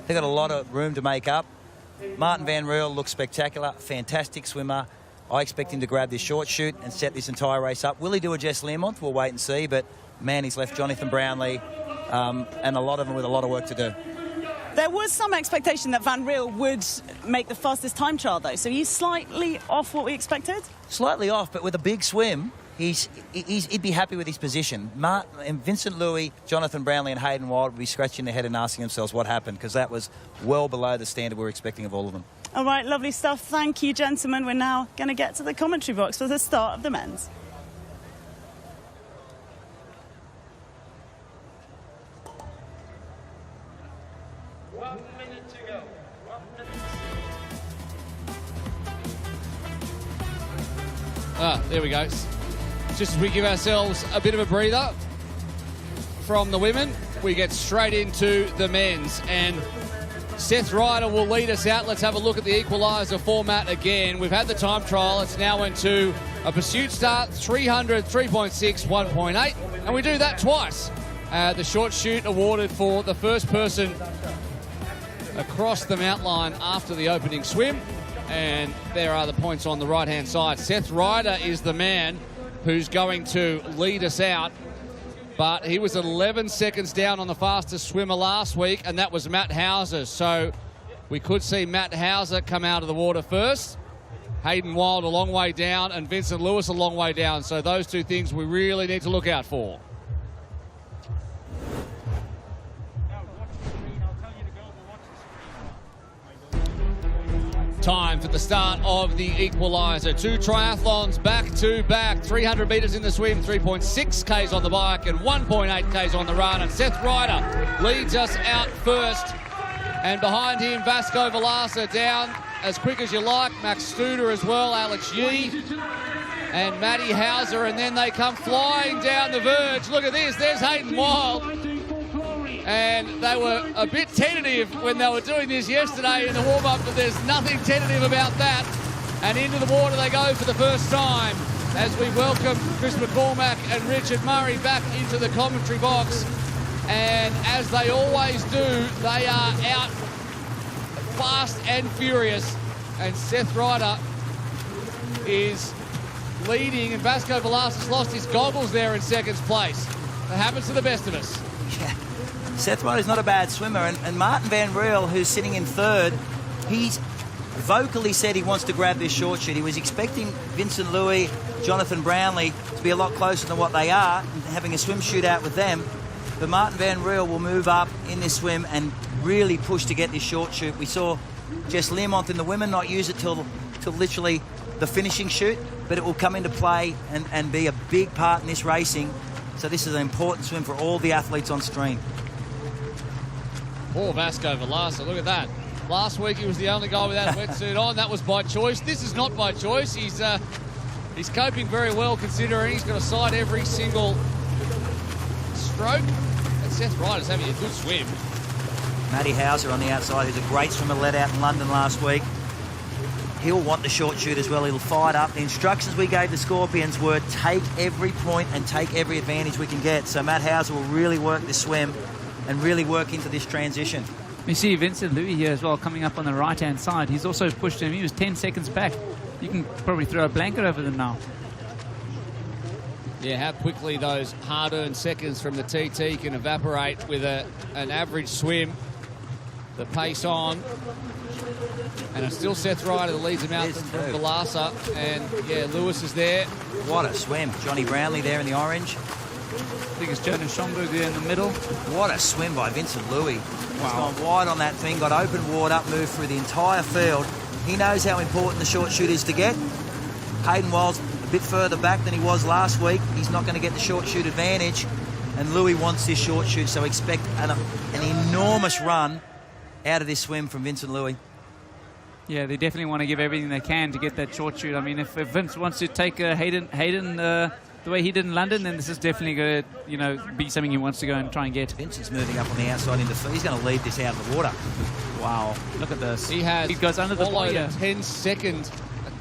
They've got a lot of room to make up. Martin Van Riel looks spectacular, fantastic swimmer. I expect him to grab this short shoot and set this entire race up. Will he do a Jess Learmonth? We'll wait and see, but man, he's left Jonathan Brownlee and a lot of them with a lot of work to do. There was some expectation that Van Riel would make the fastest time trial, though, so he's slightly off what we expected? Slightly off, but with a big swim, he'd be happy with his position. And Vincent Louis, Jonathan Brownlee and Hayden Wild would be scratching their head and asking themselves what happened, because that was well below the standard we were expecting of all of them. All right, lovely stuff. Thank you, gentlemen. We're now going to get to the commentary box for the start of the men's. There we go. Just as we give ourselves a bit of a breather from the women, we get straight into the men's. And Seth Ryder will lead us out. Let's have a look at the equaliser format again. We've had the time trial. It's now into a pursuit start, 300, 3.6, 1.8. And we do that twice. The short shoot awarded for the first person across the mountain line after the opening swim. And there are the points on the right-hand side. Seth Ryder is the man who's going to lead us out. But he was 11 seconds down on the fastest swimmer last week, and that was Matt Hauser. So we could see Matt Hauser come out of the water first. Hayden Wild a long way down, and Vincent Lewis a long way down. So those two things we really need to look out for. Time for the start of the equaliser. Two triathlons back-to-back. 300 metres in the swim, 3.6 Ks on the bike and 1.8 Ks on the run. And Seth Ryder leads us out first. And behind him, Vasco Velasa down as quick as you like. Max Studer as well, Alex Yee and Matty Hauser. And then they come flying down the verge. Look at this, there's Hayden Wild. And they were a bit tentative when they were doing this yesterday in the warm-up, but there's nothing tentative about that. And into the water they go for the first time as we welcome Chris McCormack and Richard Murray back into the commentary box. And as they always do, they are out fast and furious. And Seth Ryder is leading, and Vasco Velasquez lost his goggles there in second place. That happens to the best of us. Yeah. Seth Ryder's not a bad swimmer, and Martin Van Riel, who's sitting in third, he's vocally said he wants to grab this short shoot. He was expecting Vincent Louis, Jonathan Brownlee to be a lot closer than what they are, and having a swim shootout with them. But Martin Van Riel will move up in this swim and really push to get this short shoot. We saw Jess Learmonth in the women not use it till literally the finishing shoot, but it will come into play and be a big part in this racing. So this is an important swim for all the athletes on stream. Poor Vasco Velasa, look at that. Last week he was the only guy without a wetsuit on. That was by choice. This is not by choice. He's coping very well considering he's got to side every single stroke. And Seth Ryder's having a good swim. Matty Hauser on the outside, who's a great swimmer, led out in London last week. He'll want the short shoot as well. He'll fire it up. The instructions we gave the Scorpions were take every point and take every advantage we can get. So Matt Hauser will really work this swim and really work into this transition. You see Vincent Louis here as well coming up on the right-hand side. He's also pushed him. He was 10 seconds back. You can probably throw a blanket over them now. Yeah, how quickly those hard-earned seconds from the TT can evaporate with an average swim. The pace on. And it's still Seth Ryder that leads him out from Velasa. And, yeah, Lewis is there. What a swim. Johnny Brownlee there in the orange. I think it's Jonas Schomburg there in the middle. What a swim by Vincent Louis. Wow. He's gone wide on that thing, got open water up, moved through the entire field. He knows how important the short shoot is to get. Hayden Wild's a bit further back than he was last week. He's not going to get the short shoot advantage. And Louis wants this short shoot, so expect an enormous run out of this swim from Vincent Louis. Yeah, they definitely want to give everything they can to get that short shoot. I mean, if Vince wants to take Hayden the way he did in London, then this is definitely going to, be something he wants to go and try and get. Vincent's moving up on the outside into he's going to lead this out of the water. Wow, look at this. He goes under the followed buoy. a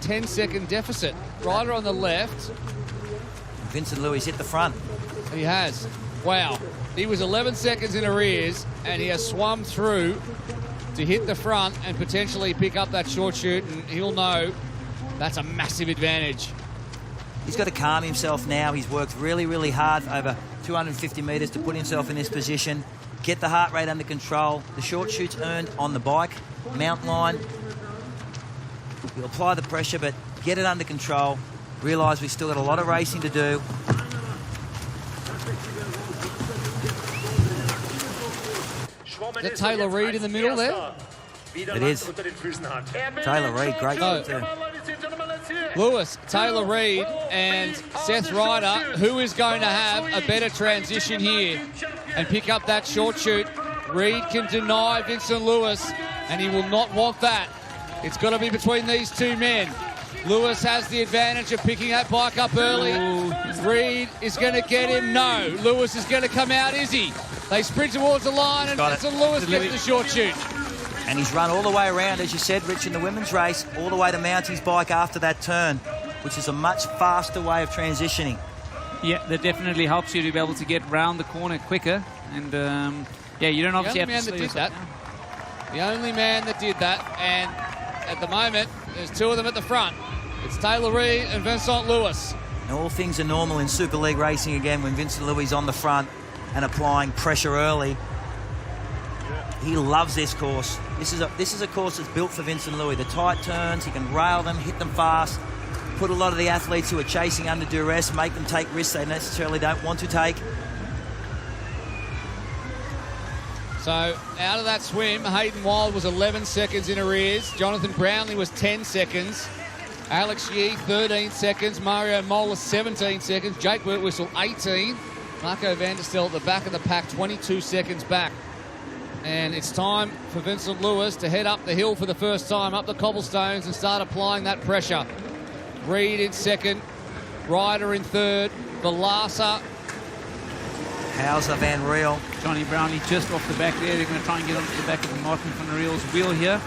10-second deficit. Ryder on the left. Vincent Louis hit the front. He has. Wow. He was 11 seconds in arrears, and he has swum through to hit the front and potentially pick up that short shoot, and he'll know that's a massive advantage. He's got to calm himself now. He's worked really, really hard over 250 metres to put himself in this position, get the heart rate under control. The short shoot's earned on the bike, mountain line. You'll apply the pressure, but get it under control. Realise we've still got a lot of racing to do. Is that Taylor Reid in the middle there? It is. Taylor Reid, great job too. Lewis, Taylor Reid and Seth Ryder, who is going to have a better transition here and pick up that short shoot? Reid can deny Vincent Lewis, and he will not want that. It's got to be between these two men. Lewis has the advantage of picking that bike up early. Reid is going to get him. No. Lewis is going to come out, is he? They sprint towards the line, and Vincent Lewis gets the short shoot. And he's run all the way around, as you said, Rich, in the women's race, all the way to mount his bike after that turn, which is a much faster way of transitioning. Yeah, that definitely helps you to be able to get round the corner quicker. And, yeah, you don't obviously have to slow yourself down. The only man that did that, and at the moment, there's two of them at the front. It's Taylor Reid and Vincent Lewis. And all things are normal in Super League racing again when Vincent Louis is on the front and applying pressure early. He loves this course. This is a course that's built for Vincent Louis. The tight turns, he can rail them, hit them fast, put a lot of the athletes who are chasing under duress, make them take risks they necessarily don't want to take. So out of that swim, Hayden Wild was 11 seconds in arrears. Jonathan Brownlee was 10 seconds. Alex Yee, 13 seconds. Mario Mola, 17 seconds. Jake Birtwistle, 18. Marco van der Stel at the back of the pack, 22 seconds back. And it's time for Vincent Lewis to head up the hill for the first time, up the cobblestones, and start applying that pressure. Reid in second, Ryder in third, Velasa. Hauser, Van Riel. Johnny Brownlee just off the back there. They're going to try and get onto the back of Martin van der Riel's wheel here.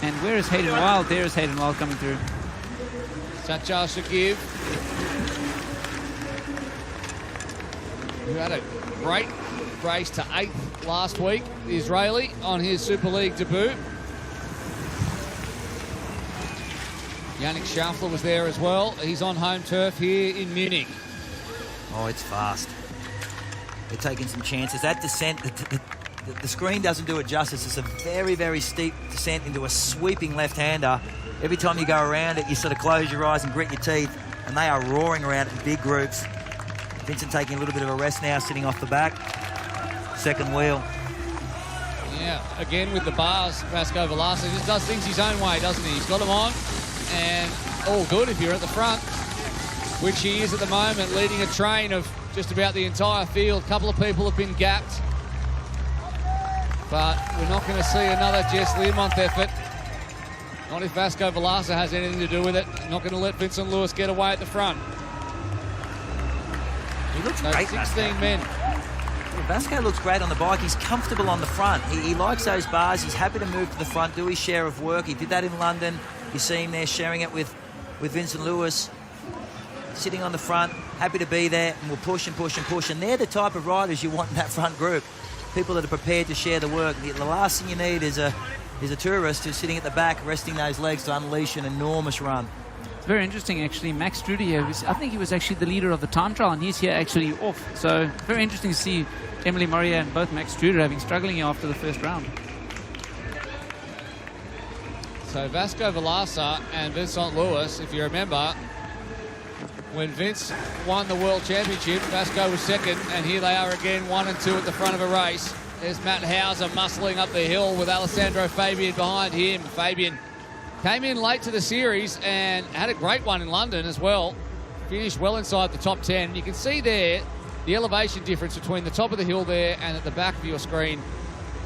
And where is Hayden Wild? There is Hayden Wild coming through. Satchar Shagiv, who had a great race to 8th last week, the Israeli, on his Super League debut. Yannick Schaffler was there as well. He's on home turf here in Munich. Oh, it's fast. They're taking some chances. That descent, the screen doesn't do it justice. It's a very, very steep descent into a sweeping left-hander. Every time you go around it, you sort of close your eyes and grit your teeth, and they are roaring around it in big groups. Vincent taking a little bit of a rest now, sitting off the back. Second wheel. Yeah, again with the bars, Vasco Velasa just does things his own way, doesn't he? He's got them on, and all good if you're at the front, which he is at the moment, leading a train of just about the entire field. A couple of people have been gapped, but we're not going to see another Jess Learmonth effort. Not if Vasco Velasa has anything to do with it. Not going to let Vincent Lewis get away at the front. He looks so great, 16 men. Vasco looks great on the bike. He's comfortable on the front. He likes those bars. He's happy to move to the front, do his share of work. He did that in London. You see him there sharing it with Vincent Lewis. Sitting on the front, happy to be there, and we'll push and push and push. And they're the type of riders you want in that front group. People that are prepared to share the work. The last thing you need is a tourist who's sitting at the back, resting those legs to unleash an enormous run. It's very interesting, actually. Max Strude here, I think he was actually the leader of the time trial, and he's here actually off. So very interesting to see Emily Moria and both Max Strude struggling here after the first round. So Vasco Velasa and Vincent Lewis, if you remember, when Vince won the World Championship, Vasco was second, and here they are again, 1 and 2 at the front of a race. There's Matt Hauser muscling up the hill with Alessandro Fabian behind him. Fabian came in late to the series and had a great one in London as well. Finished well inside the top 10. You can see there the elevation difference between the top of the hill there and at the back of your screen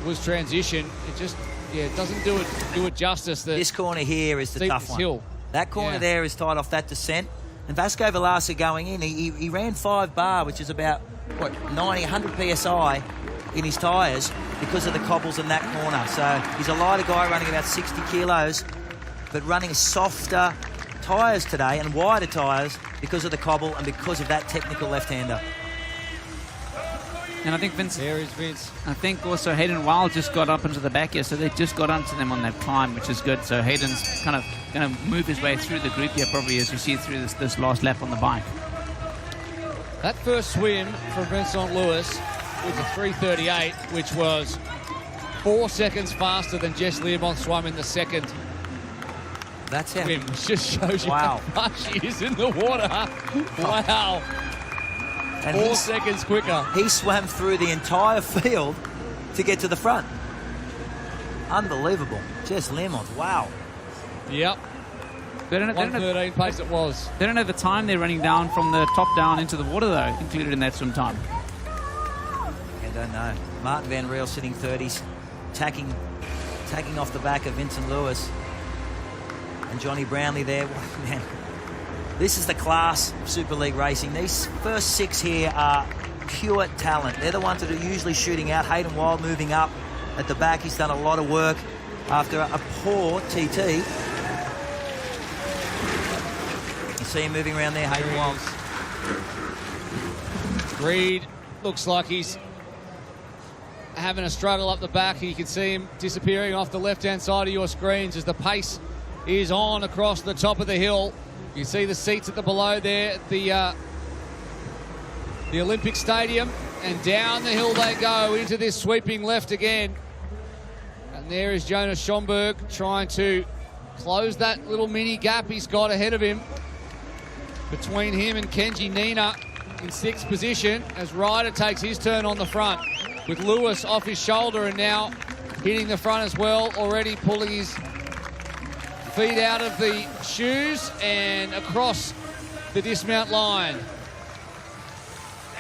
was transition. It just, it doesn't do it justice. This corner here is the tough one. Hill. That corner there is tied off that descent. And Vasco Velasa going in, he ran 5 bar, which is about, 90, 100 PSI in his tyres because of the cobbles in that corner. So he's a lighter guy running about 60 kilos, but running softer tyres today and wider tyres because of the cobble and because of that technical left-hander. And I think There is Vince. I think also Hayden Wild just got up into the back here, so they just got onto them on that climb, which is good. So Hayden's kind of going to move his way through the group here, probably, as we see through this last lap on the bike. That first swim from Vincent Lewis was a 3:38, which was 4 seconds faster than Jess Learmont swam in the second That's it. swim, which just shows you Wow. how fast she is in the water. Wow. And 4 seconds quicker. he swam through the entire field to get to the front. Unbelievable. Jess Learmont, wow. Yep. They don't, 1:13 pace it was. they don't know the time they're running down from the top down into the water, though, included in that swim time. I don't know. Martin Van Riel sitting 30s, tacking off the back of Vincent Lewis. And Johnny Brownlee there. Man, this is the class of Super League racing. These first 6 here are pure talent. They're the ones that are usually shooting out. Hayden Wild moving up at the back. He's done a lot of work after a poor TT. You see him moving around there, Hayden Wild. Reed looks like he's having a struggle up the back. You can see him disappearing off the left-hand side of your screens as the pace is on across the top of the hill. You see the seats at the below there at the Olympic Stadium, and down the hill they go into this sweeping left again. And there is Jonas Schomburg trying to close that little mini gap he's got ahead of him. Between him and Kenji Nina in 6th position as Ryder takes his turn on the front, with Lewis off his shoulder and now hitting the front as well, already pulling his feet out of the shoes and across the dismount line.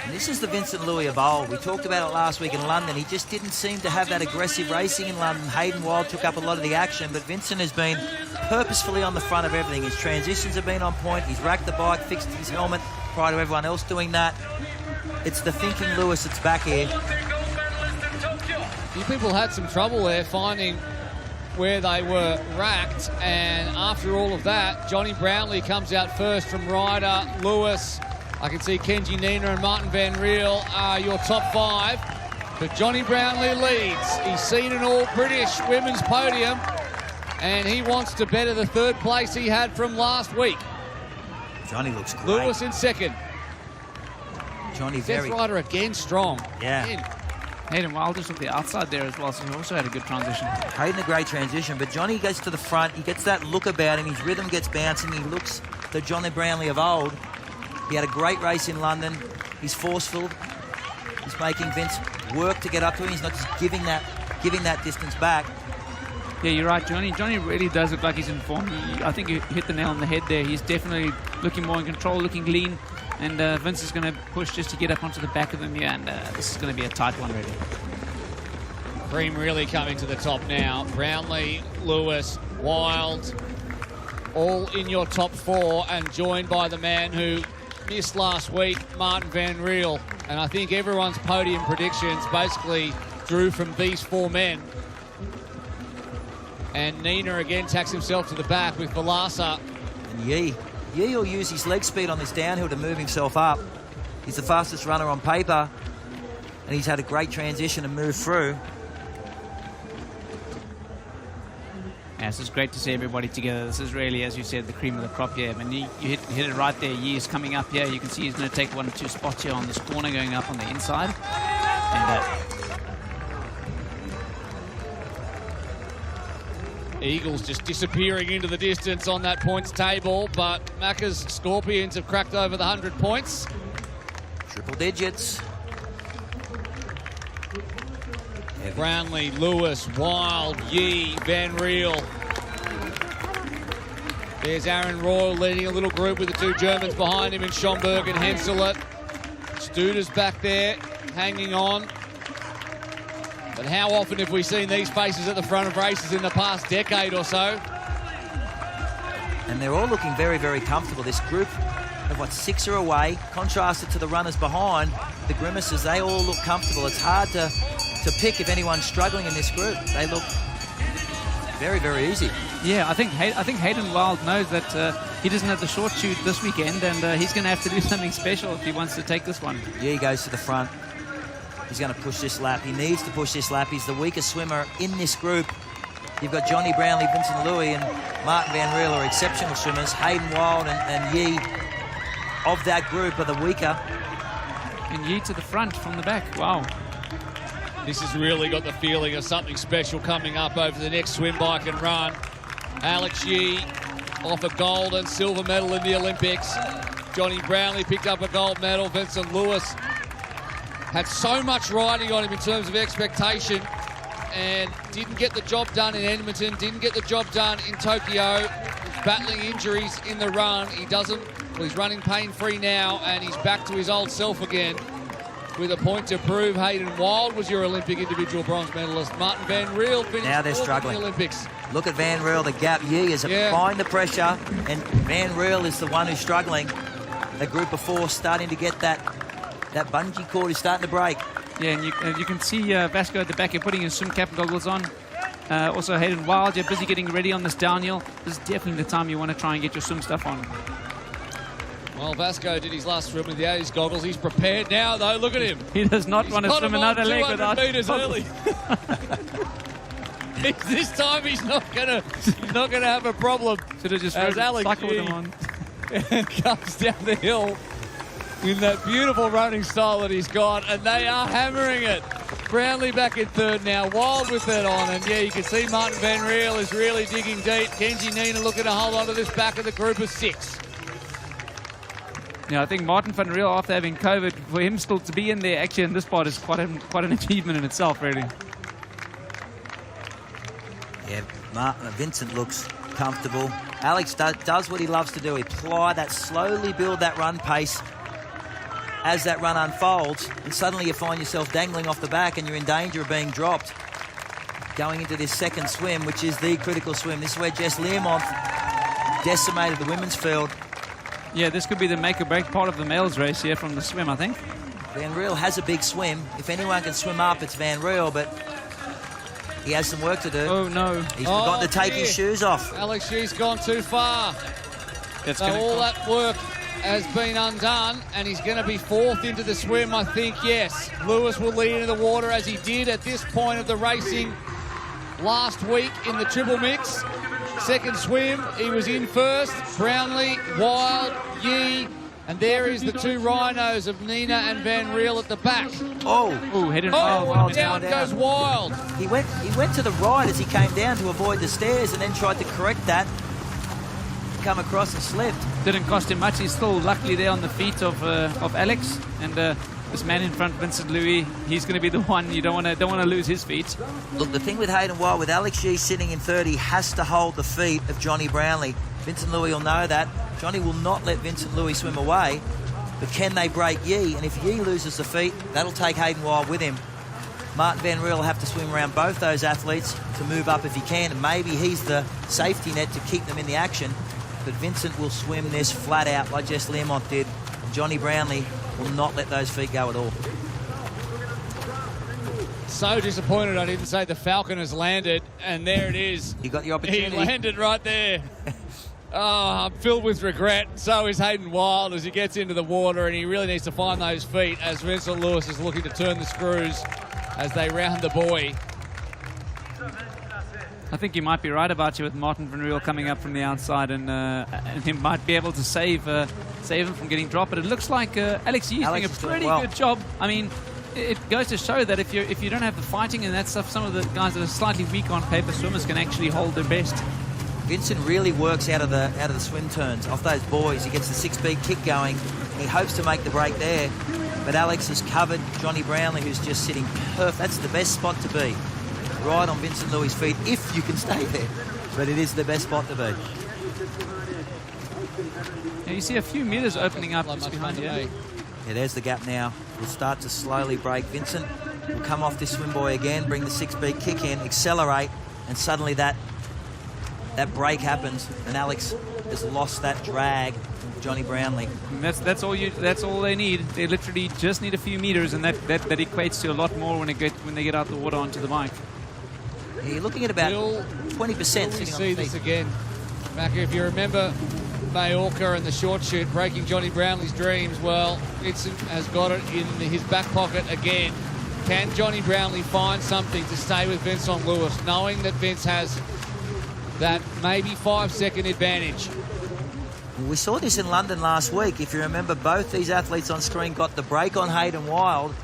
And this is the Vincent Louis of old. We talked about it last week in London. He just didn't seem to have that aggressive racing in London. Hayden Wild took up a lot of the action, but Vincent has been purposefully on the front of everything. His transitions have been on point. He's racked the bike, fixed his helmet prior to everyone else doing that. It's the thinking Lewis that's back here. You people had some trouble there finding where they were racked, and after all of that, Johnny Brownlee comes out first from Ryder, Lewis. I can see Kenji Nina and Martin Van Riel are your top 5, but Johnny Brownlee leads. He's seen an all-British women's podium, and he wants to better the 3rd place he had from last week. Johnny looks great. Lewis in 2nd. Johnny Seth very... Ryder again strong. Yeah. Again. Hayden Wild just took the outside there as well, so he also had a good transition. Hayden a great transition, but Johnny goes to the front. He gets that look about him. His rhythm gets bouncing. He looks the Johnny Brownlee of old. He had a great race in London. He's forceful. He's making Vince work to get up to him. He's not just giving that distance back. Yeah, you're right, Johnny. Johnny really does look like he's in form. I think you hit the nail on the head there. He's definitely looking more in control, looking lean. And Vince is going to push just to get up onto the back of him here, and this is going to be a tight one, really. Cream really coming to the top now. Brownlee, Lewis, Wild, all in your top 4, and joined by the man who missed last week, Martin Van Riel. And I think everyone's podium predictions basically drew from these 4 men. And Nina again tacks himself to the back with Velasa. And Yee will use his leg speed on this downhill to move himself up. He's the fastest runner on paper, and he's had a great transition and move through. Yeah, this is great to see everybody together. This is really, as you said, the cream of the crop here. When you hit it right there, Yee is coming up here. You can see he's going to take 1 or 2 spots here on this corner going up on the inside. And Eagles just disappearing into the distance on that points table, but Macca's Scorpions have cracked over the 100 points. Triple digits. Brownlee, Lewis, Wild, Yee, Van Riel. There's Aaron Royal leading a little group with the 2 Germans behind him in Schomburg and Henselet. Studer's back there, hanging on. But how often have we seen these faces at the front of races in the past decade or so? And they're all looking very, very comfortable. This group of 6 are away, contrasted to the runners behind, the Grimaces, they all look comfortable. It's hard to pick if anyone's struggling in this group. They look very, very easy. yeah, I think Hayden Wild knows that he doesn't have the short shoot this weekend, and he's going to have to do something special if he wants to take this one. Yeah, he goes to the front. he's going to push this lap. He needs to push this lap. He's the weakest swimmer in this group. You've got Johnny Brownlee, Vincent Louis, and Martin Van Riel are exceptional swimmers. Hayden Wild and Yi of that group are the weaker. And Yi to the front from the back. Wow. This has really got the feeling of something special coming up over the next swim, bike and run. Alex Yi off a gold and silver medal in the Olympics. Johnny Brownlee picked up a gold medal. Vincent Lewis had so much riding on him in terms of expectation and didn't get the job done in Edmonton, didn't get the job done in Tokyo. He's battling injuries in the run. He's running pain-free now, and he's back to his old self again with a point to prove. Hayden Wild was your Olympic individual bronze medalist. Martin Van Riel finished Now they're fourth struggling. in the Olympics. Look at Van Riel, the gap. Yi is applying the pressure, and Van Riel is the one who's struggling. The group of four starting to get that bungee cord is starting to break. Yeah, and you can see Vasco at the back here putting his swim cap and goggles on. Also Hayden Wild, you're busy getting ready on this downhill. This is definitely the time you want to try and get your swim stuff on. Well, Vasco did his last swim without his goggles. He's prepared now, though. Look at him. He does not want to swim another leg without 200 metres early. This time he's not gonna have a problem. Should have just as Alex cycled Yi him on. comes down the hill in that beautiful running style that he's got, and they are hammering it. Brownlee back in third now, Wild with that on, and yeah, you can see Martin Van Riel is really digging deep. Kenji Nina looking to hold on to this back of the group of 6. Yeah, I think Martin Van Riel, after having COVID, for him still to be in there actually in this part is quite an achievement in itself, really. Yeah, Vincent looks comfortable. Alex does what he loves to do. He slowly build that run pace as that run unfolds, and suddenly you find yourself dangling off the back and you're in danger of being dropped. Going into this second swim, which is the critical swim. This is where Jess Learmonth decimated the women's field. Yeah, this could be the make or break part of the males race here from the swim, I think. Van Riel has a big swim. If anyone can swim up, it's Van Riel, but he has some work to do. Oh, no. He's forgot to take his shoes off. Alex Yi's gone too far. That's So all that work has been undone, and he's going to be fourth into the swim, I think, yes. Lewis will lead into the water as he did at this point of the racing last week in the triple mix. Second swim, he was in first. Brownlee, Wild, Yi, and there is the two rhinos of Nina and Van Riel at the back. Oh, headed Oh, down goes Wild. he went to the right as he came down to avoid the stairs, and then tried to correct that. Come across and slipped. Didn't cost him much. He's still luckily there on the feet of Alex, and this man in front, Vincent Louis, he's going to be the one you don't want to lose his feet. Look, the thing with Hayden Wild, with Alex Yi sitting in third, he has to hold the feet of Johnny Brownlee. Vincent Louis will know that. Johnny will not let Vincent Louis swim away, but can they break Yi? And if Yi loses the feet, that'll take Hayden Wild with him. Martin Van Riel will have to swim around both those athletes to move up if he can, and maybe he's the safety net to keep them in the action. But Vincent will swim this flat out like Jess Learmonth did. Johnny Brownlee will not let those feet go at all. So disappointed I didn't say the Falcon has landed, and there it is. You got the opportunity. He landed right there. Oh, I'm filled with regret. So is Hayden Wild as he gets into the water, and he really needs to find those feet as Vincent Lewis is looking to turn the screws as they round the buoy. I think you might be right about you with Martin Van Riel coming up from the outside, and he might be able to save him from getting dropped. But it looks like Alex Yi is doing a pretty good job. I mean, it goes to show that if you don't have the fighting and that stuff, some of the guys that are slightly weak on paper swimmers can actually hold their best. Vincent really works out of the swim turns off those buoys. He gets the 6-speed kick going, and he hopes to make the break there. But Alex has covered Johnny Brownlee, who's just sitting perfect. That's the best spot to be. Right on Vincent Louis' feet, if you can stay there. But it is the best spot to be. Yeah, you see a few meters opening up just behind you. Yeah, there's the gap now. We'll start to slowly break. Vincent will come off this swim buoy again, bring the 6-speed kick in, accelerate, and suddenly that break happens, and Alex has lost that drag from Johnny Brownlee. And that's all they need. They literally just need a few meters, and that equates to a lot more when they get out the water onto the bike. Yeah, you're looking at about 20% sitting on the See feet. this again. Macca, if you remember Majorca and the short shoot breaking Johnny Brownlee's dreams, well, Vincent has got it in his back pocket again. Can Johnny Brownlee find something to stay with Vincent Lewis, knowing that Vince has that maybe 5-second advantage? We saw this in London last week. If you remember, both these athletes on screen got the break on Hayden Wild.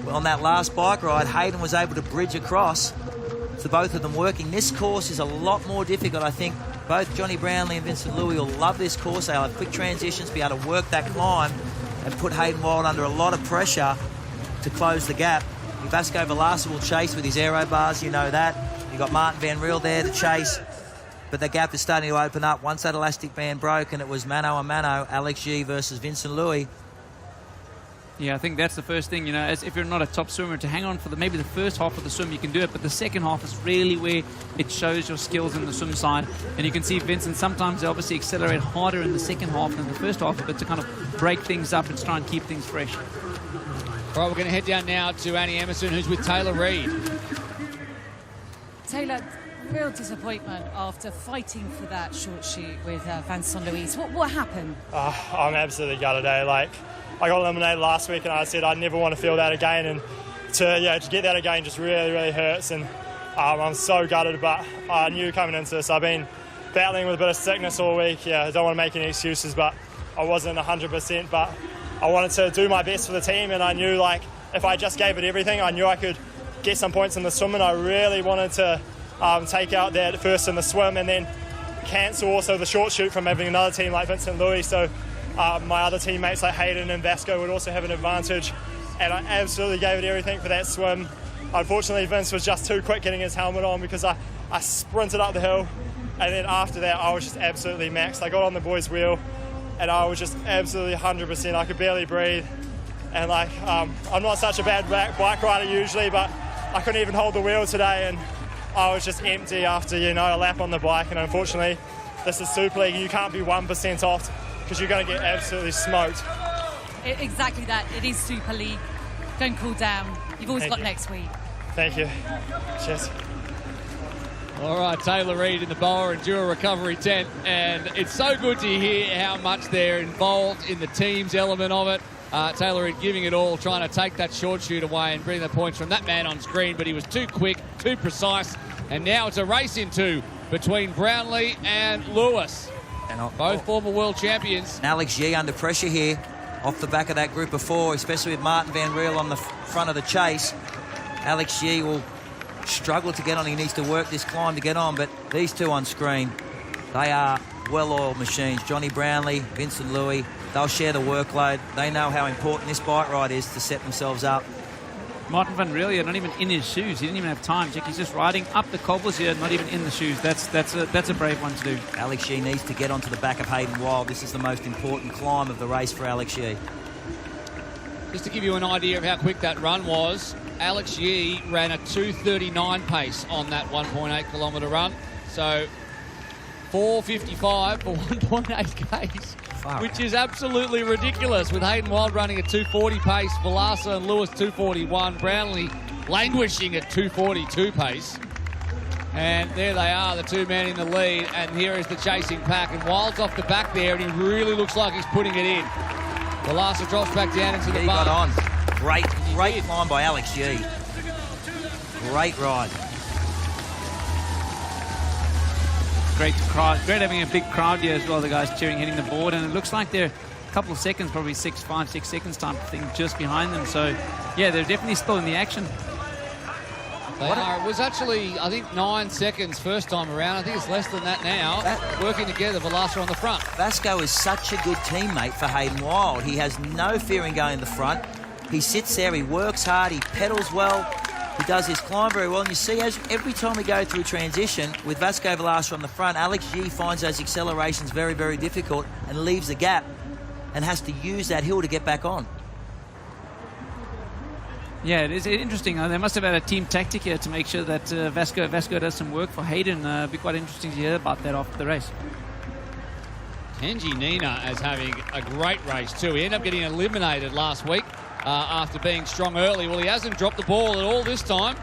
On that last bike ride, Hayden was able to bridge across, so both of them working. This course is a lot more difficult. I think both Johnny Brownlee and Vincent Louis will love this course. They'll have quick transitions, be able to work that climb and put Hayden Wild under a lot of pressure to close the gap. Vasco Velasquez will chase with his aero bars, you know that. You've got Martin Van Riel there to chase, but the gap is starting to open up. Once that elastic band broke and it was mano a mano, Alex Yee versus Vincent Louis. Yeah, I think that's the first thing, you know, as if you're not a top swimmer, to hang on for maybe the first half of the swim, you can do it, but the second half is really where it shows your skills in the swim side. And you can see Vincent, sometimes they obviously accelerate harder in the second half than the first half, but to kind of break things up and try and keep things fresh. All right, we're going to head down now to Annie Emerson, who's with Taylor Reid. Taylor, real disappointment after fighting for that short shoot with Vincent Louis. What happened? I'm absolutely gutted today. Like, I got eliminated last week, and I said I never want to feel that again. And to get that again just really, really hurts. And I'm so gutted. But I knew coming into this, I've been battling with a bit of sickness all week. Yeah, I don't want to make any excuses, but I wasn't 100%. But I wanted to do my best for the team, and I knew, like, if I just gave it everything, I knew I could get some points in the swim, and I really wanted to take out that first in the swim and then cancel also the short shoot from having another team like Vincent Louis, so my other teammates like Hayden and Vasco would also have an advantage, and I absolutely gave it everything for that swim. Unfortunately, Vince was just too quick getting his helmet on because I sprinted up the hill, and then after that I was just absolutely maxed. I got on the boys' wheel and I was just absolutely 100%. I could barely breathe, and like I'm not such a bad bike rider usually, but I couldn't even hold the wheel today, and I was just empty after, you know, a lap on the bike. And unfortunately, this is Super League, and you can't be 1% off because you're going to get absolutely smoked. Exactly that. It is Super League. Don't cool down. You've always got next week. Thank you. Cheers. All right, Taylor Reid in the Boa Enduro recovery tent, and it's so good to hear how much they're involved in the team's element of it. Taylor Reid giving it all, trying to take that short shoot away and bring the points from that man on screen, but he was too quick, too precise, and now it's a race in two between Brownlee and Lewis. And both former world champions. Alex Yee under pressure here off the back of that group of four, especially with Martin Van Riel on the front of the chase. Alex Yee will struggle to get on. He needs to work this climb to get on, but these two on screen, they are well-oiled machines. Johnny Brownlee, Vincent Louis, they'll share the workload. They know how important this bike ride is to set themselves up. Martin Van Riel here, not even in his shoes. He didn't even have time. He's just riding up the cobbles here, not even in the shoes. That's a brave one to do. Alex Yee needs to get onto the back of Hayden Wild. This is the most important climb of the race for Alex Yee. Just to give you an idea of how quick that run was, Alex Yee ran a 2:39 pace on that 1.8 kilometre run. So 4:55 for 1.8 Ks, which is absolutely ridiculous, with Hayden Wild running at 2:40 pace, Velasquez and Lewis 2:41, Brownlee languishing at 2:42 pace. And there they are, the two men in the lead, and here is the chasing pack, and Wild's off the back there, and he really looks like he's putting it in. Velasquez drops back down into the He bar. got on. Great climb by Alex Yee. Great ride. Great crowd. Great having a big crowd here as well. The guys cheering, hitting the board, and it looks like they're a couple of seconds, probably 5, 6 seconds type of thing just behind them. So, yeah, they're definitely still in the action. They are. It was actually, I think, 9 seconds first time around. I think it's less than that now. Working together, Velasquez on the front. Vasco is such a good teammate for Hayden Wild. He has no fear in going in the front. He sits there, he works hard, he pedals well, he does his climb very well. And you see, as every time we go through transition, with Vasco Velasquez on the front, Alex Yee finds those accelerations very, very difficult and leaves the gap and has to use that hill to get back on. Yeah, it is interesting. They must have had a team tactic here to make sure that Vasco does some work for Hayden. It'd be quite interesting to hear about that after the race. Kenji Nina is having a great race too. He ended up getting eliminated last week after being strong early. Well, he hasn't dropped the ball at all this time.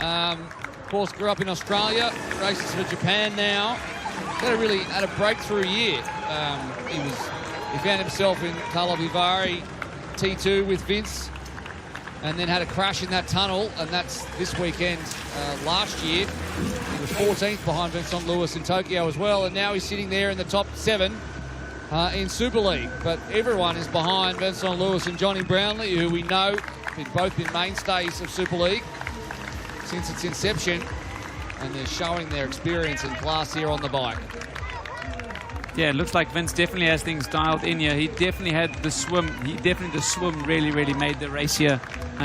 Of course, grew up in Australia, races for Japan now. Had a breakthrough year. He found himself in Karlovy Vary T2 with Vince. and then had a crash in that tunnel, and that's this weekend. Last year, he was 14th behind Vincent Lewis in Tokyo as well, and now he's sitting there in the top 7 in Super League. But everyone is behind Vincent Lewis and Johnny Brownlee, who we know have both been mainstays of Super League since its inception, and they're showing their experience and class here on the bike. Yeah, it looks like Vince definitely has things dialed in here. He definitely had the swim. The swim really made the race here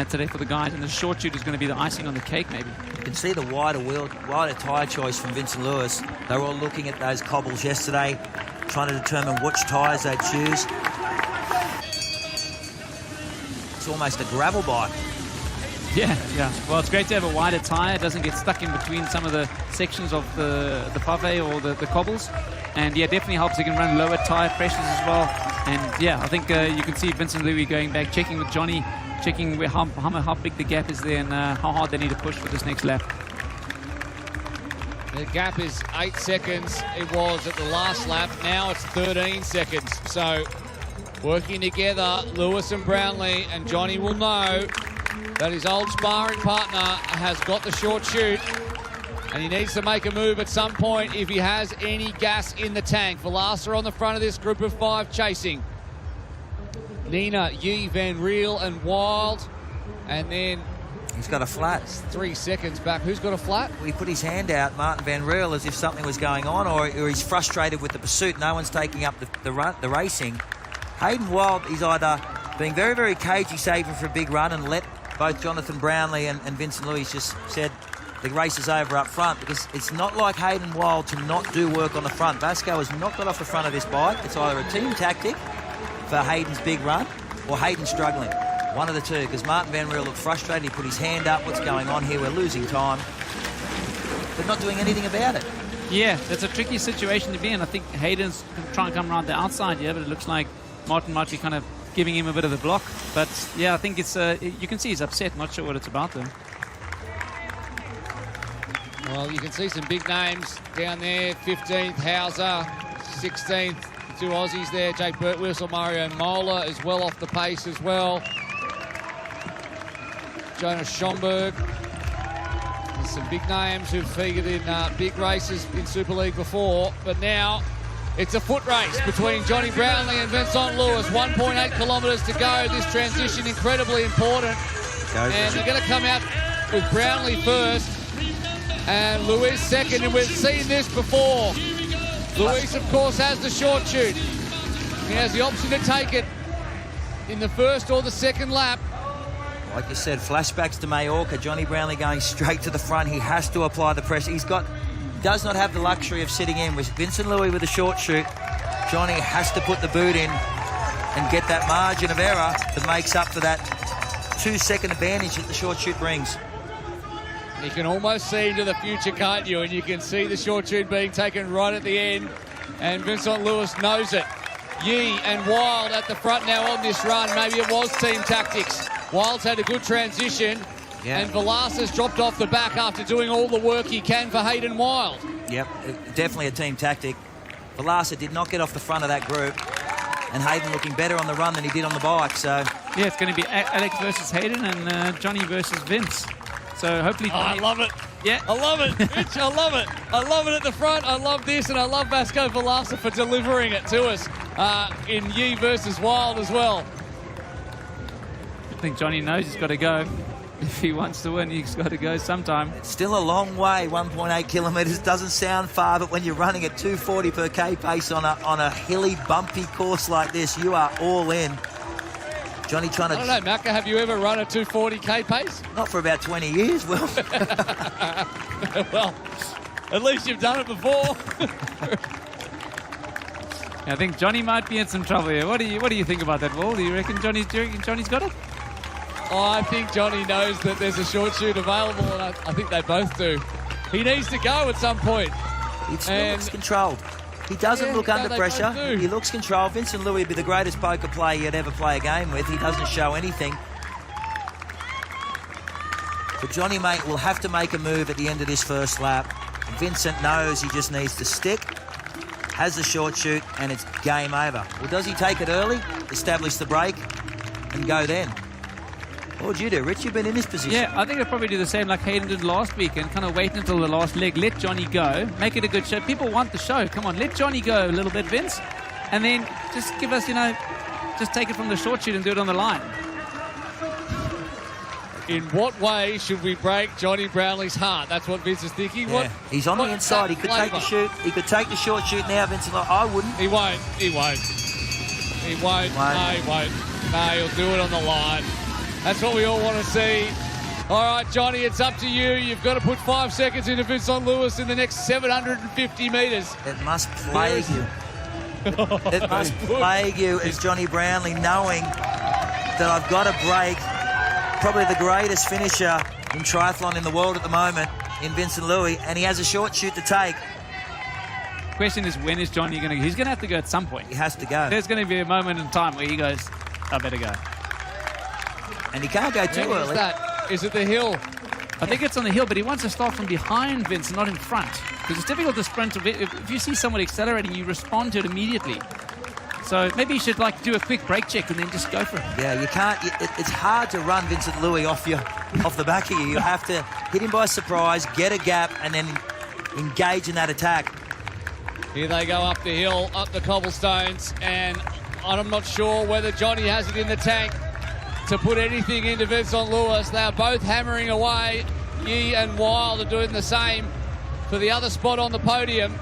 today for the guys. And the short shoot is going to be the icing on the cake, maybe. You can see the wider tyre choice from Vincent Lewis. They were all looking at those cobbles yesterday, trying to determine which tyres they'd choose. It's almost a gravel bike. Yeah. Well, it's great to have a wider tyre. It doesn't get stuck in between some of the sections of the pave or the cobbles. And yeah, definitely helps. He can run lower tyre pressures as well. And yeah, I think you can see Vincent Louis going back, checking with Johnny, checking how big the gap is there and how hard they need to push for this next lap. The gap is 8 seconds. It was at the last lap. Now it's 13 seconds. So working together, Lewis and Brownlee, and Johnny will know that his old sparring partner has got the short chute, and he needs to make a move at some point if he has any gas in the tank. Velasa on the front of this group of 5 chasing. Nina, Yi, Van Riel and Wild. And then... he's got a flat. 3 seconds back. Who's got a flat? He put his hand out, Martin Van Riel, as if something was going on, or he's frustrated with the pursuit. No one's taking up the racing. Hayden Wild is either being very cagey, saving for a big run, and let both Jonathan Brownlee and Vincent Louis just said the race is over up front, because it's not like Hayden Wild to not do work on the front. Vasco has not got off the front of this bike. It's either a team tactic for Hayden's big run or Hayden struggling. One of the two, because Martin Van Riel looked frustrated. He put his hand up. What's going on here? We're losing time. But not doing anything about it. Yeah, that's a tricky situation to be in. I think Hayden's trying to come around the outside here, but it looks like Martin might be kind of giving him a bit of the block. But yeah, I think it's you can see he's upset. Not sure what it's about though. Well, you can see some big names down there. 15th, Hauser. 16th, the 2 Aussies there. Jake Birtwistle, Mario Mola is well off the pace as well. Jonas Schomburg. There's some big names who've figured in big races in Super League before. But now it's a foot race between Johnny Brownlee and Vincent Lewis. 1.8 kilometres to go. This transition incredibly important. And they're going to come out with Brownlee first and Luis second, and we've seen this before. Luis, of course, has the short chute. He has the option to take it in the first or the second lap. Like you said, flashbacks to Mallorca. Johnny Brownlee going straight to the front. He has to apply the pressure. Does not have the luxury of sitting in. With Vincent Louis with a short chute, Johnny has to put the boot in and get that margin of error that makes up for that 2-second advantage that the short chute brings. You can almost see into the future, can't you? And you can see the short chute being taken right at the end. And Vincent Lewis knows it. Yi and Wild at the front now on this run. Maybe it was team tactics. Wild's had a good transition. Yeah. And Velasa's dropped off the back after doing all the work he can for Hayden Wild. Yep, definitely a team tactic. Velasa did not get off the front of that group. And Hayden looking better on the run than he did on the bike. So yeah, it's going to be Alex versus Hayden and Johnny versus Vince. So hopefully... I love it. Yeah. I love it, Mitch. I love it. I love it at the front. I love this, and I love Vasco Velasa for delivering it to us in Yi versus Wild as well. I think Johnny knows he's got to go. If he wants to win, he's got to go sometime. It's still a long way. 1.8 kilometres doesn't sound far, but when you're running at 240 per K pace on a hilly, bumpy course like this, you are all in. Johnny trying to... I don't know, Macca, have you ever run a 240k pace? Not for about 20 years, Will. Well, at least you've done it before. I think Johnny might be in some trouble here. What do you think about that, Will? Do you reckon Johnny's got it? Oh, I think Johnny knows that there's a short chute available, and I think they both do. He needs to go at some point. It still looks controlled. He doesn't look under pressure. He looks controlled. Vincent Louis would be the greatest poker player you'd ever play a game with. He doesn't show anything. But Johnny, mate, will have to make a move at the end of this first lap. Vincent knows he just needs to stick, has the short chute, and it's game over. Well, does he take it early, establish the break, and go then? What would you do, Rich? You've been in this position. Yeah, I think I'd probably do the same like Hayden did last week and kind of wait until the last leg, let Johnny go, make it a good show. People want the show. Come on, let Johnny go a little bit, Vince. And then just give us, just take it from the short shoot and do it on the line. In what way should we break Johnny Brownlee's heart? That's what Vince is thinking. Yeah. What, He's on the inside. He could take the shoot. He could take the short shoot now, Vincent. I wouldn't. He won't. He won't. He won't. No, he won't. No, he'll do it on the line. That's what we all want to see. All right, Johnny, it's up to you. You've got to put 5 seconds into Vincent Lewis in the next 750 metres. It must plague you. It must plague you as Johnny Brownlee, knowing that I've got to break probably the greatest finisher in triathlon in the world at the moment in Vincent Louis, and he has a short shoot to take. Question is, when is Johnny going to go? He's going to have to go at some point. He has to go. There's going to be a moment in time where he goes, I better go. And he can't go too early. Is that? Is it the hill? I think it's on the hill, but he wants to start from behind Vince, not in front. Because it's difficult to sprint. If you see someone accelerating, you respond to it immediately. So maybe you should do a quick brake check and then just go for it. Yeah, you can't. It's hard to run Vincent Louis off the back of you. You have to hit him by surprise, get a gap, and then engage in that attack. Here they go up the hill, up the cobblestones, and I'm not sure whether Johnny has it in the tank to put anything into Vincent Lewis. They are both hammering away. Yee and Wild are doing the same for the other spot on the podium.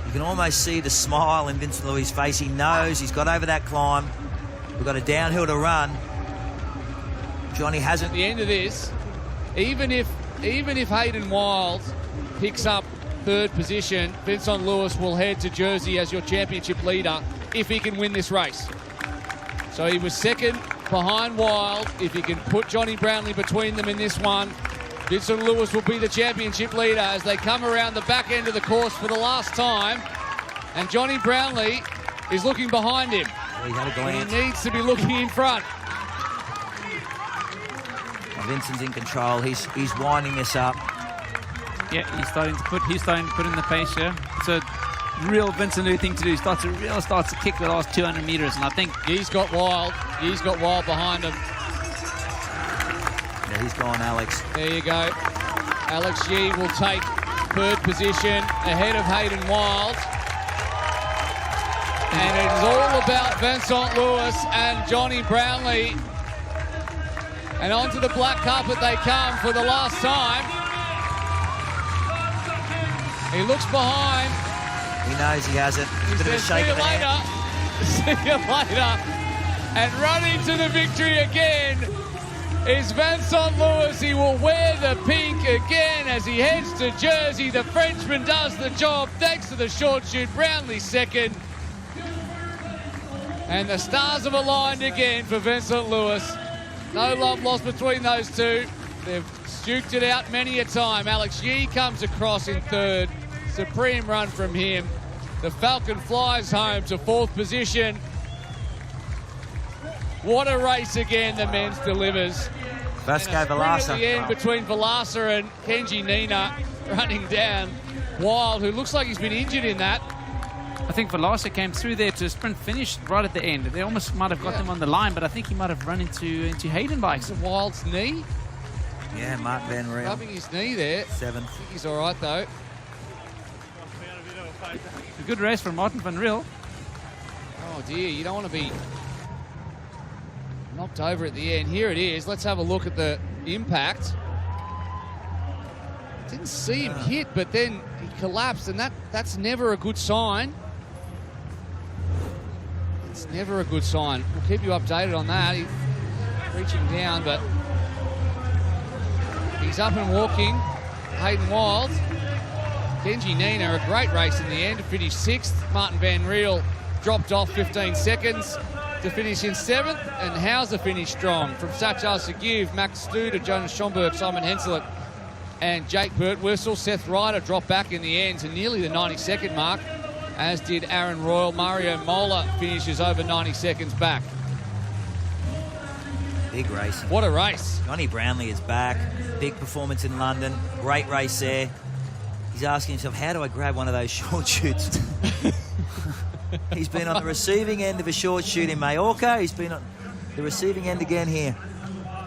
You can almost see the smile in Vincent Louis' face. He knows he's got over that climb. We've got a downhill to run. Johnny hasn't. At the end of this, even if Hayden Wild picks up third position, Vincent Lewis will head to Jersey as your championship leader if he can win this race. So he was second behind Wild. If he can put Johnny Brownlee between them in this one, Vincent Lewis will be the championship leader as they come around the back end of the course for the last time. And Johnny Brownlee is looking behind him. He had a glance. He needs to be looking in front. Vincent's in control. He's winding this up. Yeah, he's starting to put in the pace here. It's a real Vincent Louis thing to do. He starts to kick the last 200 metres, and I think He's got Wild behind him. Yeah, he's gone, Alex. There you go. Alex Yee will take third position ahead of Hayden Wild. And it is all about Vincent Lewis and Johnny Brownlee. And onto the black carpet they come for the last time. He looks behind. He knows he has it. He Bit of a says, shake see you of the hand. later. See you later. And running to the victory again is Vincent Lewis. He will wear the pink again as he heads to Jersey. The Frenchman does the job thanks to the short shoot. Brownlee second. And the stars have aligned again for Vincent Lewis. No love lost between those two. They've duked it out many a time. Alex Yee comes across in third. Supreme run from him. The Falcon flies home to fourth position. What a race again the men's delivers. Vasco And a sprint Velasa. at the end between Velasa and Kenji Nina running down Wild, who looks like he's been injured in that. I think Velasa came through there to sprint finish right at the end. They almost might have got them on the line, but I think he might have run into Hayden bikes. Is it Wild's knee? Yeah, Martin Van Riel. Rubbing his knee there. Seventh. I think he's all right though. A good race from Martin van Riel. Oh dear, you don't want to be knocked over at the end. Here it is. Let's have a look at the impact. Didn't see him hit, but then he collapsed, and that's never a good sign. It's never a good sign. We'll keep you updated on that. He's reaching down, but he's up and walking. Hayden Wild. Kenji Nina, a great race in the end to finish sixth. Martin Van Riel dropped off 15 seconds to finish in seventh, and Hauser finished strong. From Sachar Seguiv, Max Studer, Jonas Schomburg, Simon Henselet, and Jake Birtwistle. Seth Ryder dropped back in the end to nearly the 90-second mark, as did Aaron Royal. Mario Mola finishes over 90 seconds back. Big racing. What a race. Johnny Brownlee is back. Big performance in London. Great race there. He's asking himself, how do I grab one of those short shoots? He's been on the receiving end of a short shoot in Mallorca. He's been the receiving end again here.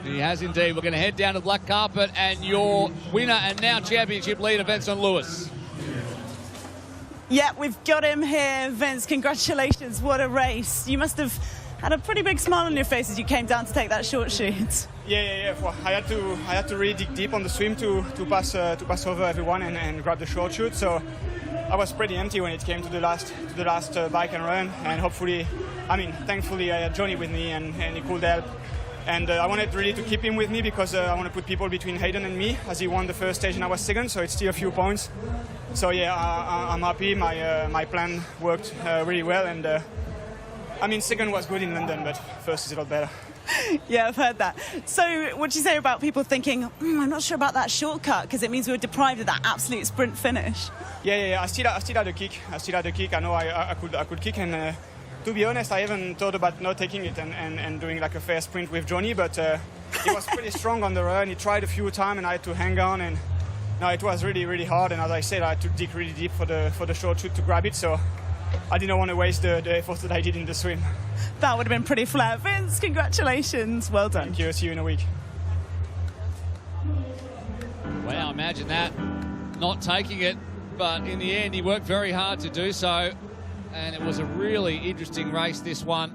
He has indeed. We're going to head down to the black carpet, and your winner and now championship leader, Vincent Lewis. Yeah, we've got him here. Vince, congratulations. What a race. You must have had a pretty big smile on your face as you came down to take that short shoot. Yeah. Well, I had to really dig deep on the swim to pass over everyone and grab the short shoot. So I was pretty empty when it came to the last bike and run. And thankfully I had Johnny with me and he could help. And I wanted really to keep him with me because I want to put people between Hayden and me, as he won the first stage and I was second, so it's still a few points. So yeah, I'm happy. My plan worked really well, and second was good in London, but first is a lot better. Yeah, I've heard that. So what do you say about people thinking, I'm not sure about that shortcut because it means we were deprived of that absolute sprint finish? Yeah. I still had a kick. I know I could kick, and to be honest, I haven't thought about not taking it and doing like a fair sprint with Johnny, but he was pretty strong on the run. He tried a few times and I had to hang on, and no, it was really, really hard. And as I said, I had to dig really deep for the short shoot to grab it, so I didn't want to waste the effort that I did in the swim. That would have been pretty flat. Vince, congratulations. Well done. Thank you. See you in a week. Wow, imagine that. Not taking it, but in the end, he worked very hard to do so. And it was a really interesting race, this one.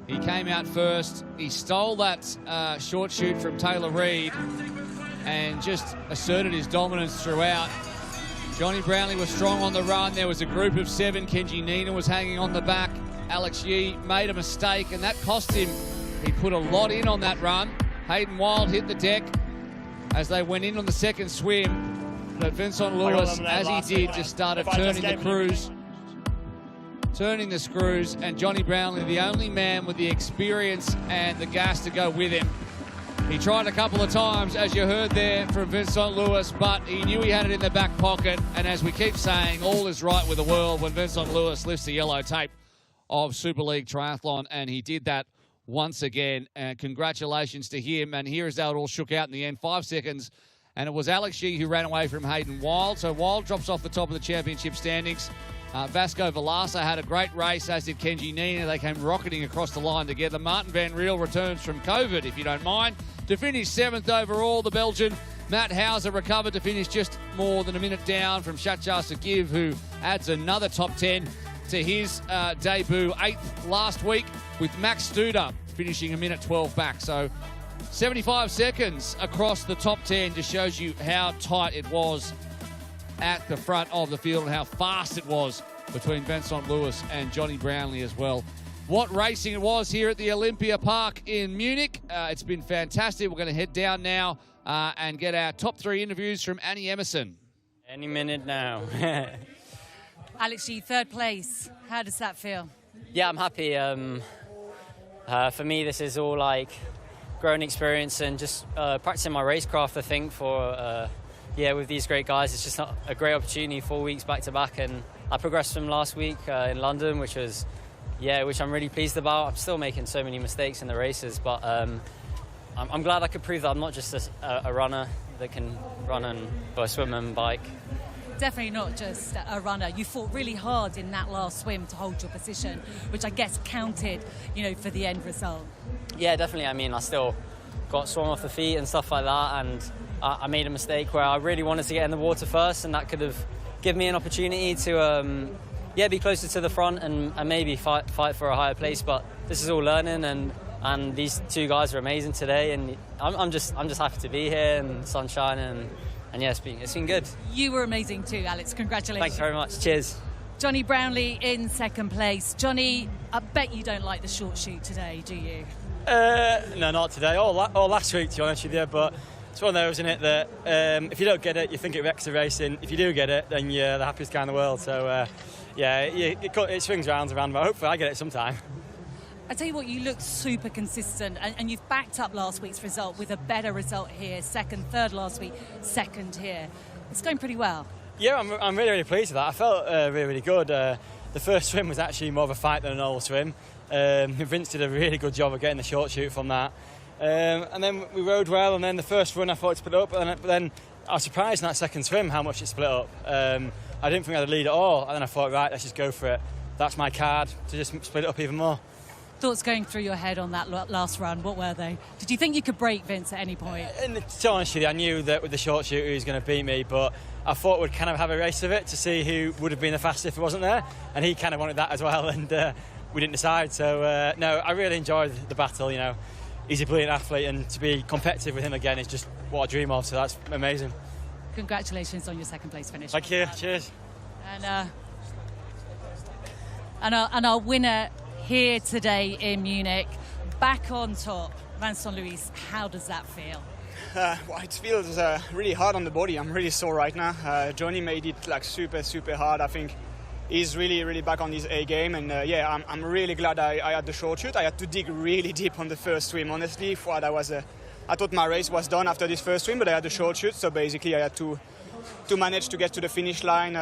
He came out first. He stole that short shoot from Taylor Reid and just asserted his dominance throughout. Johnny Brownlee was strong on the run. There was a group of 7. Kenji Nina was hanging on the back. Alex Yee made a mistake, and that cost him. He put a lot in on that run. Hayden Wild hit the deck as they went in on the second swim. But Vincent Lewis, as he did, just started turning the screws, and Johnny Brownlee, the only man with the experience and the gas to go with him. He tried a couple of times, as you heard there from Vincent Lewis, but he knew he had it in the back pocket. And as we keep saying, all is right with the world when Vincent Lewis lifts the yellow tape of Super League Triathlon, and he did that once again. And congratulations to him. And here is how it all shook out in the end, 5 seconds. And it was Alex Yee who ran away from Hayden Wild. So Wild drops off the top of the championship standings. Vasco Velasa had a great race, as did Kenji Nina. They came rocketing across the line together. Martin Van Riel returns from COVID, if you don't mind, to finish 7th overall. The Belgian Matt Hauser recovered to finish just more than a minute down from Shatjar Sagiv, who adds another top 10 to his debut, 8th last week, with Max Studer finishing a minute 12 back. So 75 seconds across the top 10 just shows you how tight it was at the front of the field and how fast it was between Vincent Lewis and Johnny Brownlee as well. What racing it was here at the Olympia Park in Munich. It's been fantastic. We're going to head down now and get our top 3 interviews from Annie Emerson. Any minute now. Alex Yee, 3rd place. How does that feel? Yeah, I'm happy. For me, this is all like growing experience and just practicing my racecraft, I think, for with these great guys. It's just not a great opportunity, 4 weeks back to back, and I progressed from last week in London, which I'm really pleased about. I'm still making so many mistakes in the races, but I'm glad I could prove that I'm not just a runner that can run and swim and bike. Definitely not just a runner. You fought really hard in that last swim to hold your position, which I guess counted, for the end result. Yeah, definitely. I mean, I still got swum off the feet and stuff like that, and I made a mistake where I really wanted to get in the water first, and that could have given me an opportunity to be closer to the front and maybe fight for a higher place. But this is all learning, and these 2 guys are amazing today, and I'm just happy to be here and sun shining, and yeah, it's been good. You were amazing too, Alex. Congratulations. Thanks very much. Cheers. Johnny Brownlee in 2nd place. Johnny, I bet you don't like the short shoot today, do you? No, not today. Or last week, to be honest with you. But it's one of those, isn't it, that if you don't get it, you think it wrecks the racing. If you do get it, then you're the happiest guy in the world. So, it swings round and round, but hopefully I get it sometime. I tell you what, you looked super consistent, and you've backed up last week's result with a better result here. 2nd, 3rd last week, 2nd here. It's going pretty well. Yeah, I'm really, really pleased with that. I felt really, really good. The first swim was actually more of a fight than a normal swim. Vince did a really good job of getting the short shoot from that. And then we rode well, and then the first run I thought it split up, but then I was surprised in that 2nd swim how much it split up. I didn't think I had a lead at all, and then I thought, right, let's just go for it. That's my card, to just split it up even more. thoughts going through your head on that last run? What were they? Did you think you could break Vince at any point? And to be honest with you, I knew that with the short shoot he was going to beat me, but I thought we'd kind of have a race of it to see who would have been the fastest if it wasn't there, and he kind of wanted that as well, and we didn't decide. So no, I really enjoyed the battle. You know, he's a brilliant athlete, and to be competitive with him again is just what I dream of. So that's amazing. Congratulations on your second place finish. Thank you. Cheers. And our winner here today in Munich, back on top, Vincent Louis. How does that feel? Well, it feels really hard on the body. I'm really sore right now. Johnny made it like super hard. I think he's really back on his A game, and yeah, I'm really glad I had the short shoot. I had to dig really deep on the first swim. Honestly, I thought my race was done after this first swim, but I had the short shoot, so basically I had to manage to get to the finish line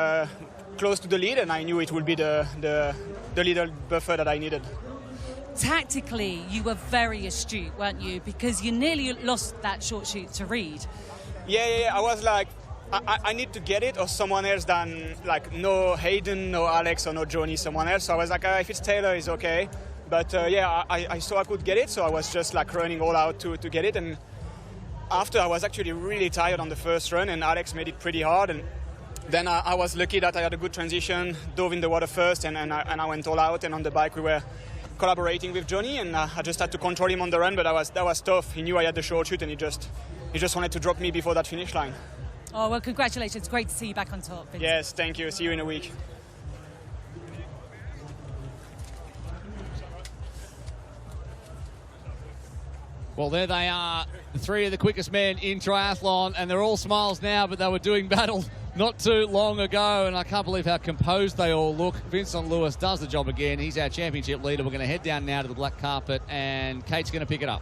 close to the lead, and I knew it would be the little buffer that I needed. Tactically, you were very astute, weren't you? Because you nearly lost that short shoot to Reed. Yeah. I was like, I need to get it, or someone else than, like, no Hayden, no Alex, or no Johnny, someone else. So I was like, if it's Taylor, it's okay. But yeah, I saw I could get it, so I was just like running all out to get it. And after, I was actually really tired on the first run, and Alex made it pretty hard. And then I was lucky that I had a good transition, dove in the water first, and I went all out. And on the bike, we were collaborating with Johnny, and I just had to control him on the run. But that was tough. He knew I had the short shoot, and he just wanted to drop me before that finish line. Oh, well, congratulations. Great to see you back on top, Vincent. Yes, thank you. See you in a week. Well, there they are, the three of the quickest men in triathlon, and they're all smiles now, but they were doing battle not too long ago, and I can't believe how composed they all look. Vincent Louis does the job again. He's our championship leader. We're going to head down now to the black carpet, and Kate's going to pick it up.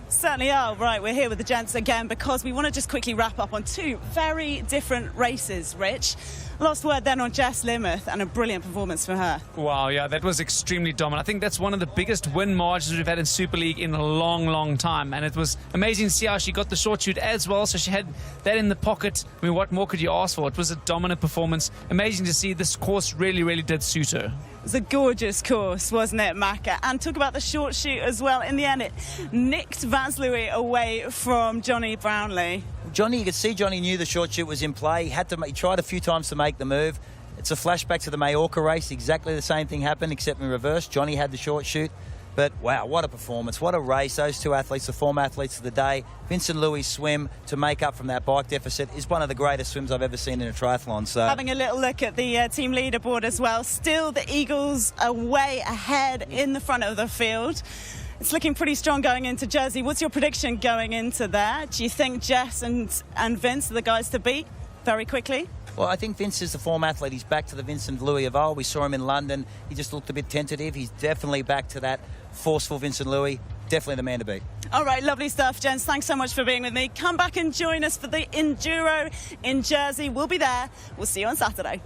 Certainly are. Right, we're here with the gents again because we want to just quickly wrap up on two very different races, Rich. Last word then on Jess Limerick, and a brilliant performance for her. Wow, yeah, that was extremely dominant. I think that's one of the biggest win margins we've had in Super League in a long time. And it was amazing to see how she got the short shoot as well. So she had that in the pocket. I mean, what more could you ask for? It was a dominant performance. Amazing to see. This course really did suit her. It was a gorgeous course, wasn't it, Macca? And talk about the short shoot as well. In the end, it nicked Vance Louis away from Johnny Brownlee. Johnny, you could see Johnny knew the short shoot was in play. He tried a few times to make the move. It's a flashback to the Majorca race. Exactly the same thing happened, except in reverse. Johnny had the short shoot. But, wow, what a performance. What a race. Those two athletes, the former athletes of the day. Vincent Louis' swim to make up from that bike deficit is one of the greatest swims I've ever seen in a triathlon. So, having a little look at the team leaderboard as well. Still, the Eagles are way ahead in the front of the field. It's looking pretty strong going into Jersey. What's your prediction going into there? Do you think Jess and Vince are the guys to beat very quickly? Well, I think Vince is the form athlete. He's back to the Vincent Louis of old. We saw him in London. He just looked a bit tentative. He's definitely back to that forceful Vincent Louis. Definitely the man to beat. All right, lovely stuff, gents. Thanks so much for being with me. Come back and join us for the Enduro in Jersey. We'll be there. We'll see you on Saturday.